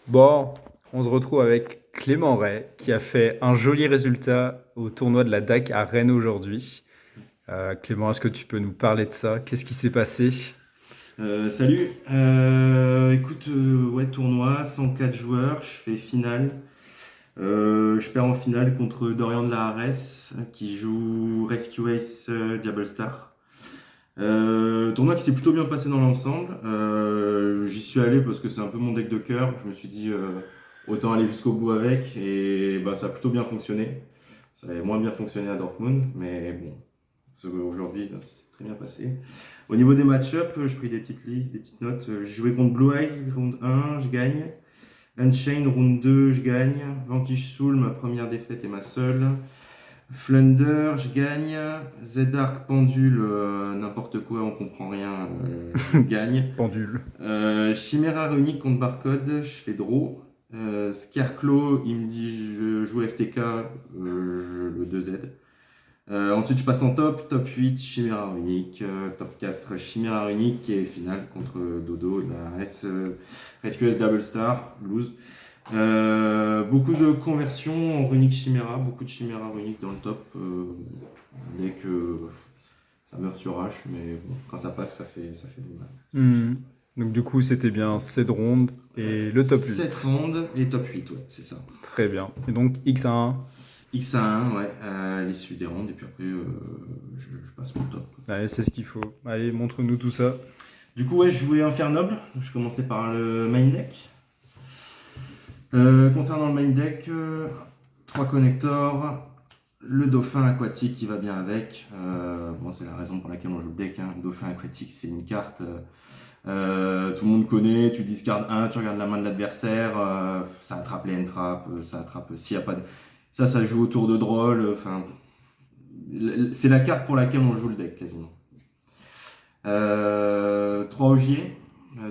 Bon, on se retrouve avec Clément Ray qui a fait un joli résultat au tournoi de la DAC à Rennes aujourd'hui. Clément, est-ce que tu peux nous parler de ça? Qu'est-ce qui s'est passé? Salut, écoute, ouais, tournoi, 104 joueurs, je fais finale. Je perds en finale contre Dorian de la Hares qui joue Rescue Ace Diable Star. Tournoi qui s'est plutôt bien passé dans l'ensemble. J'y suis allé parce que c'est un peu mon deck de cœur. Je me suis dit autant aller jusqu'au bout avec et bah, ça a plutôt bien fonctionné. Ça avait moins bien fonctionné à Dortmund, mais bon, aujourd'hui ça s'est très bien passé. Au niveau des match-up, je pris des petites lignes, des petites notes. J'ai joué contre Blue Eyes, round 1, je gagne. Unchained, round 2, je gagne. Vanquish Soul, ma première défaite et ma seule. Flunder, je gagne. Z-Arc, Pendule, n'importe quoi, on comprend rien, je gagne. Pendule. Chimera Runic contre Barcode, je fais draw. Scareclaw, il me dit je joue FTK, je le 2Z. Ensuite, je passe en top 8, Chimera Runic, top 4, Chimera Runic et finale contre Dodo, la Rescue S Double Star, lose. Beaucoup de conversions en Runic Chimera, beaucoup de Chimera Runic dans le top. Dès que ça meurt sur H, mais bon, quand ça passe, ça fait du mal. Hmm. Donc du coup, c'était bien 7 rondes et le top 7 8. rondes et top 8, ouais, c'est ça. Très bien. Et donc X1. X1, ouais, à l'issue des rondes, et puis après, je passe mon top. Allez, c'est ce qu'il faut. Allez, montre-nous tout ça. Du coup, ouais, je jouais Infernoble. Je commençais par le main deck. Concernant le main deck, 3 connectors, le dauphin aquatique qui va bien avec. Bon, c'est la raison pour laquelle on joue le deck. Hein. Le dauphin aquatique, c'est une carte. Tout le monde connaît. Tu discardes un, tu regardes la main de l'adversaire. Ça attrape les end-traps. Ça attrape. S'il y a pas de... Ça joue autour de drôle. Enfin, c'est la carte pour laquelle on joue le deck quasiment. 3 OGA.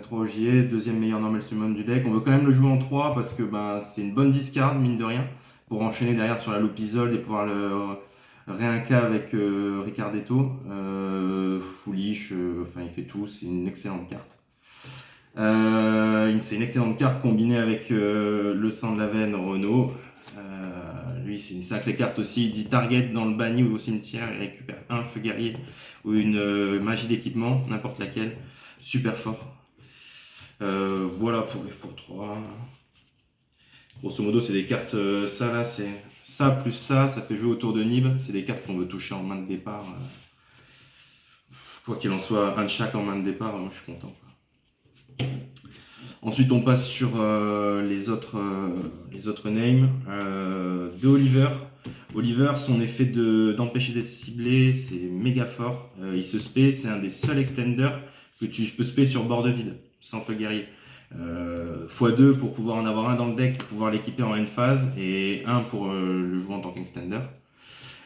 3 OGA, deuxième meilleur normal summon du deck. On veut quand même le jouer en 3 parce que ben, c'est une bonne discard, mine de rien, pour enchaîner derrière sur la loupe Isolde et pouvoir le réinca avec Ricardetto. Foolish, enfin il fait tout, c'est une excellente carte. C'est une excellente carte combinée avec le sang de la veine Renault. Lui, c'est une sacrée carte aussi. Il dit target dans le banni ou au cimetière. Il récupère un feu guerrier ou une magie d'équipement, n'importe laquelle. Super fort. Voilà pour les x3. Grosso modo, c'est des cartes. Ça là, c'est ça plus ça. Ça fait jouer autour de Nib. C'est des cartes qu'on veut toucher en main de départ. Quoi qu'il en soit, un de chaque en main de départ, moi je suis content. Ensuite, on passe sur les autres names. De Oliver. Oliver, son effet d'empêcher d'être ciblé, c'est méga fort. Il se spé, c'est un des seuls extenders que tu peux spé sur bord de vide, sans feu guerrier. x2 pour pouvoir en avoir un dans le deck, pour pouvoir l'équiper en end phase, et un pour le jouer en tant qu'extender.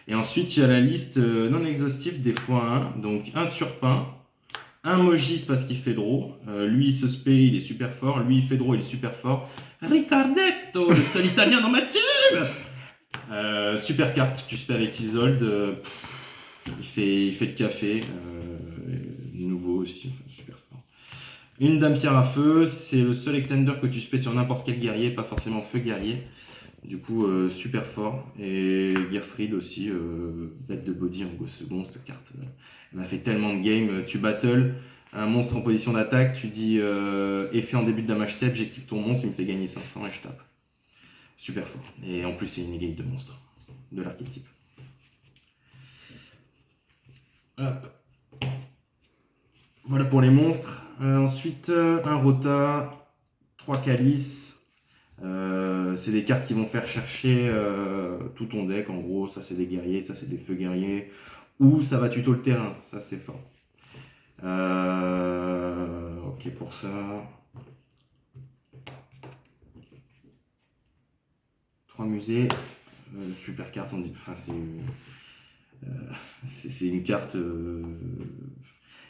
Et ensuite, il y a la liste non exhaustive des x1, donc un Turpin, un Mogis parce qu'il fait draw. Lui, il se spé, il est super fort. Lui, il fait draw, il est super fort. Ricardetto, le seul italien dans ma team. Super carte, tu spé avec Isolde. Il fait le café. Nouveau aussi, enfin, super fort. Une dame pierre à feu, c'est le seul extender que tu spé sur n'importe quel guerrier, pas forcément feu guerrier. Du coup, super fort. Et Gearfried aussi, bête de body en go second, cette carte. Elle m'a fait tellement de games. Tu battles un monstre en position d'attaque, tu dis effet en début de damage step, j'équipe ton monstre, il me fait gagner 500 et je tape. Super fort. Et en plus, c'est une game de monstre, de l'archétype. Hop. Voilà pour les monstres. Ensuite, un Rota, 3 Calices. C'est des cartes qui vont faire chercher tout ton deck. En gros, ça c'est des guerriers, ça c'est des feux guerriers. Ou ça va tuto le terrain, ça c'est fort. Ok pour ça. 3 musées. Super carte, on dit. Enfin, c'est une carte.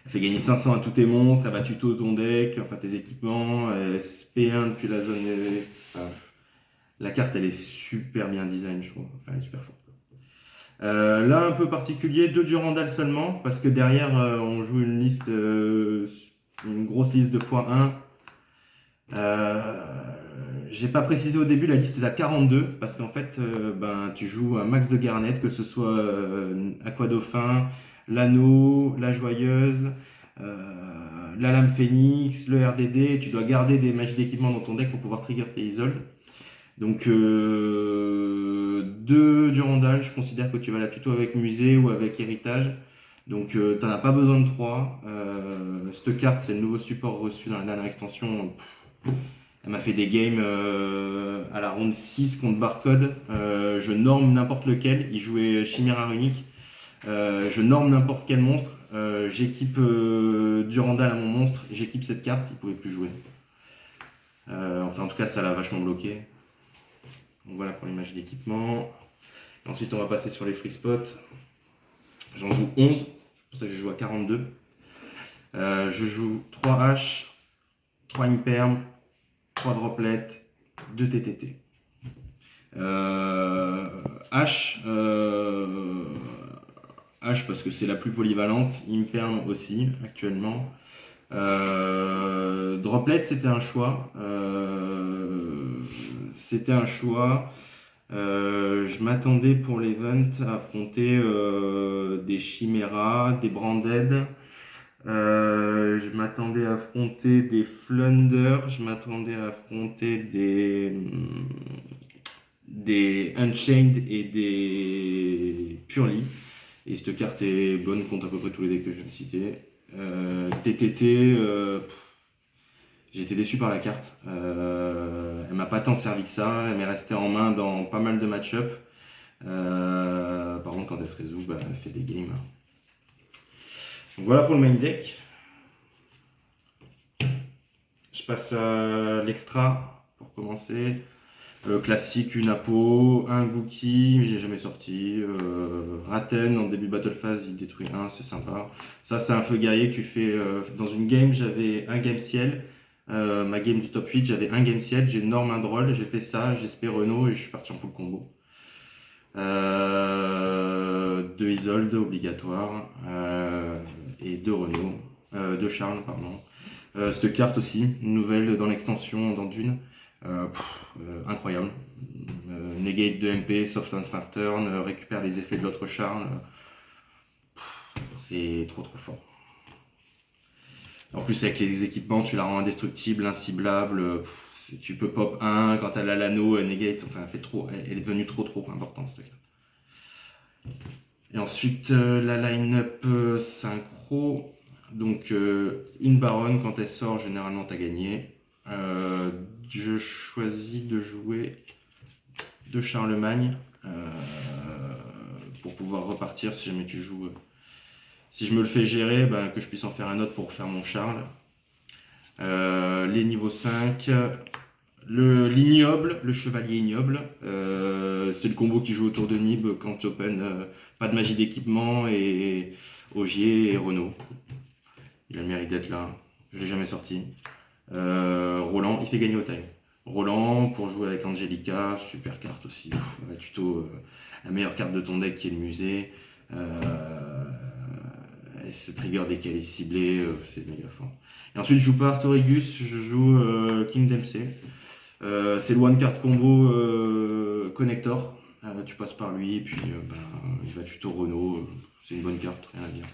Elle fait gagner 500 à tous tes monstres, elle va tuto ton deck, enfin tes équipements, SP1 depuis la zone. Enfin, la carte elle est super bien design, je trouve. Enfin, elle est super forte. Là, un peu particulier, 2 Durandal seulement, parce que derrière, on joue une liste, une grosse liste de x1. j'ai pas précisé au début, la liste est à 42 parce qu'en fait, tu joues un max de garnets, que ce soit Aqua Dauphin, l'Anneau, la Joyeuse, la Lame Phoenix, le RDD. Et tu dois garder des magies d'équipement dans ton deck pour pouvoir trigger tes isoldes. Donc, 2 Durandal, je considère que tu vas la tuto avec Musée ou avec Héritage. Donc, t'en as pas besoin de 3. Cette carte, c'est le nouveau support reçu dans la dernière extension. Elle m'a fait des games à la ronde 6 contre Barcode. Je norme n'importe lequel. Il jouait Chimera Runique. Je norme n'importe quel monstre. J'équipe Durandal à mon monstre. J'équipe cette carte. Il pouvait plus jouer. Enfin, en tout cas, ça l'a vachement bloqué. Donc voilà pour l'image d'équipement. Ensuite, on va passer sur les free spots. J'en joue 11. C'est pour ça que je joue à 42. Je joue 3 H, 3 Imperm, 3 droplets, 2 TTT. H, H parce que c'est la plus polyvalente, Imperm aussi actuellement. Droplet, c'était un choix. Je m'attendais pour l'event à affronter des Chiméras, des Branded. Je m'attendais à affronter des Flunder. Je m'attendais à affronter des Unchained et des Purely. Et cette carte est bonne contre à peu près tous les decks que je viens de citer. TTT, j'ai été déçu par la carte. Elle m'a pas tant servi que ça. Elle m'est restée en main dans pas mal de match-up. Par contre, quand elle se résout, elle fait des games. Donc voilà pour le main deck. Je passe à l'extra pour commencer. Classique, une Apo, un Gookie, j'ai jamais sorti. Raten, en début de battle phase, il détruit un, c'est sympa. Ça, c'est un feu guerrier que tu fais dans une game. J'avais un game ciel. Ma game du top 8, j'avais un game ciel. J'ai norme un droll, j'ai fait ça, j'espère Renault et je suis parti en full combo. 2 Isolde obligatoire et 2 Renault, 2 Charles, pardon. Cette carte aussi, une nouvelle dans l'extension dans Dune. Incroyable. Negate de MP, soft on smart turn, récupère les effets de l'autre Charles. C'est trop fort. En plus, avec les équipements, tu la rends indestructible, inciblable. Tu peux pop 1 quand elle a l'anneau, negate. Enfin, elle est devenue trop importante cette carte. Et ensuite, la line-up synchro. Donc, une baronne, quand elle sort, généralement, t'as gagné. Je choisis de jouer 2 Charlemagne pour pouvoir repartir si jamais tu joues. Si je me le fais gérer, que je puisse en faire un autre pour faire mon Charles. Les niveaux 5. L'ignoble, le chevalier ignoble. C'est le combo qui joue autour de Nib quand tu open pas de magie d'équipement et Ogier et Renault. Il a le mérite d'être là. Je l'ai jamais sorti. Roland, il fait gagner au time. Roland pour jouer avec Angelica, super carte aussi. La tuto, la meilleure carte de ton deck qui est le musée. Elle se trigger dès qu'elle est ciblée, c'est méga fort. Et ensuite, je joue pas Artorigus, je joue King Dempsey. C'est le one card combo connector. Tu passes par lui, et puis il va tuto Renault. C'est une bonne carte, rien à dire.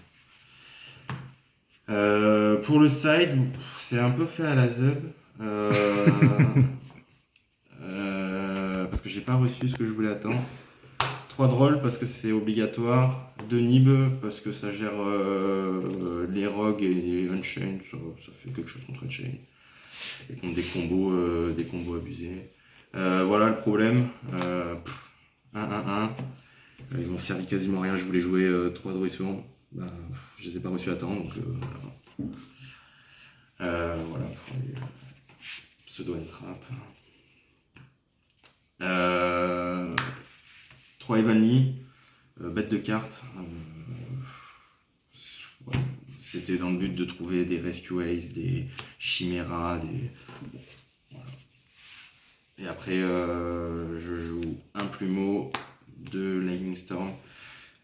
Pour le side, c'est un peu fait à la Zub. Parce que j'ai pas reçu ce que je voulais attendre. 3 drôles parce que c'est obligatoire. 2 Nib parce que ça gère les rogues et les Unchained. Ça fait quelque chose contre Unchained. Et contre des combos abusés. Voilà le problème. 1-1-1. Ils m'ont servi quasiment rien. Je voulais jouer 3 Druissons. Je les ai pas reçus à temps. Donc voilà pour les pseudo entrap. 3 Evanly, bête de cartes. Ouais, c'était dans le but de trouver des Rescue Ace, des Chiméras, voilà. Et après, je joue un plumeau, 2 Lightning Storm.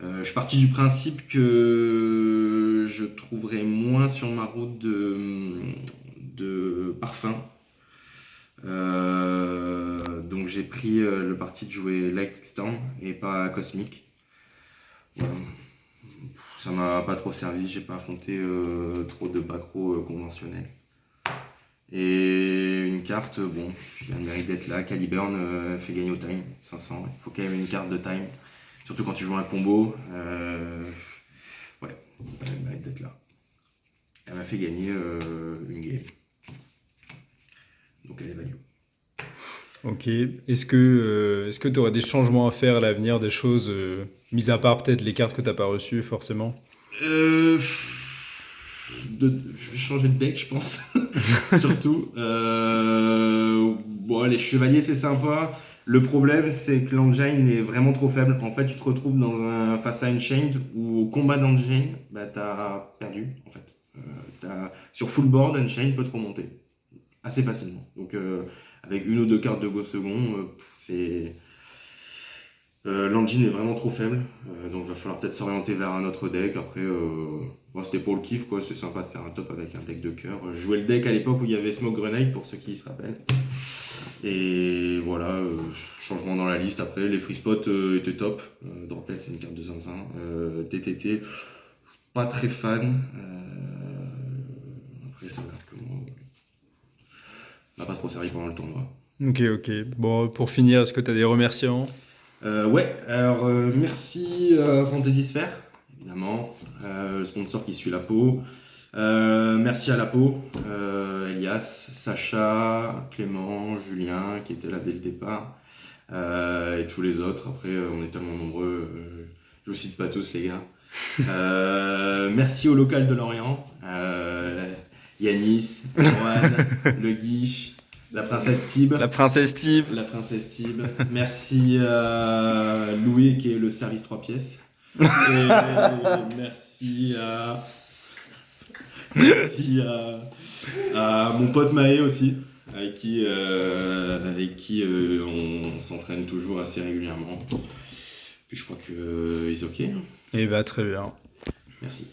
Je suis parti du principe que je trouverais moins sur ma route de parfum. donc j'ai pris le parti de jouer Light Storm et pas Cosmic. Voilà. Ça m'a pas trop servi, j'ai pas affronté trop de backrow conventionnels. Et une carte, bon, il a le mérite d'être là. Caliburn fait gagner au time, 500. Il faut quand même une carte de time, surtout quand tu joues un combo. Ouais, elle a le mérite d'être là. Elle m'a fait gagner une game. Donc elle est value. Ok. Est-ce que tu aurais des changements à faire à l'avenir, des choses, mis à part peut-être les cartes que tu n'as pas reçues forcément? Je vais changer de deck, je pense. Surtout. Bon, les chevaliers, c'est sympa. Le problème, c'est que l'engine est vraiment trop faible. En fait, tu te retrouves face à Unchained où au combat d'Unchained, bah, t'as perdu. En fait. Sur full board, Unchained peut te remonter assez facilement. Donc, avec une ou deux cartes de go second, l'engine est vraiment trop faible, donc il va falloir peut-être s'orienter vers un autre deck. Après, bon, c'était pour le kiff, quoi. C'est sympa de faire un top avec un deck de cœur. Je jouais le deck à l'époque où il y avait Smoke Grenade, pour ceux qui se rappellent. Et voilà, changement dans la liste. Après, les free spots étaient top. Droplet, c'est une carte de zinzin. TTT, pas très fan. Après, ça veut dire que moi, m'a pas trop servi pendant le tournoi. Ok, ok. Bon, pour finir, est-ce que tu as des remerciements? Ouais, alors merci Fantasy Sphere, évidemment, le sponsor qui suit la peau. Merci à la peau, Elias, Sacha, Clément, Julien qui étaient là dès le départ, et tous les autres. Après, on est tellement nombreux, je vous cite pas tous, les gars. Merci au local de Lorient, Yanis, Juan, Le Guiche. La princesse Tib. La princesse Tib. La princesse Tib. Merci à Louis qui est le service 3 pièces. Et merci à mon pote Maë aussi, avec qui on s'entraîne toujours assez régulièrement. Puis je crois que c'est ok. Eh bah, très bien. Merci.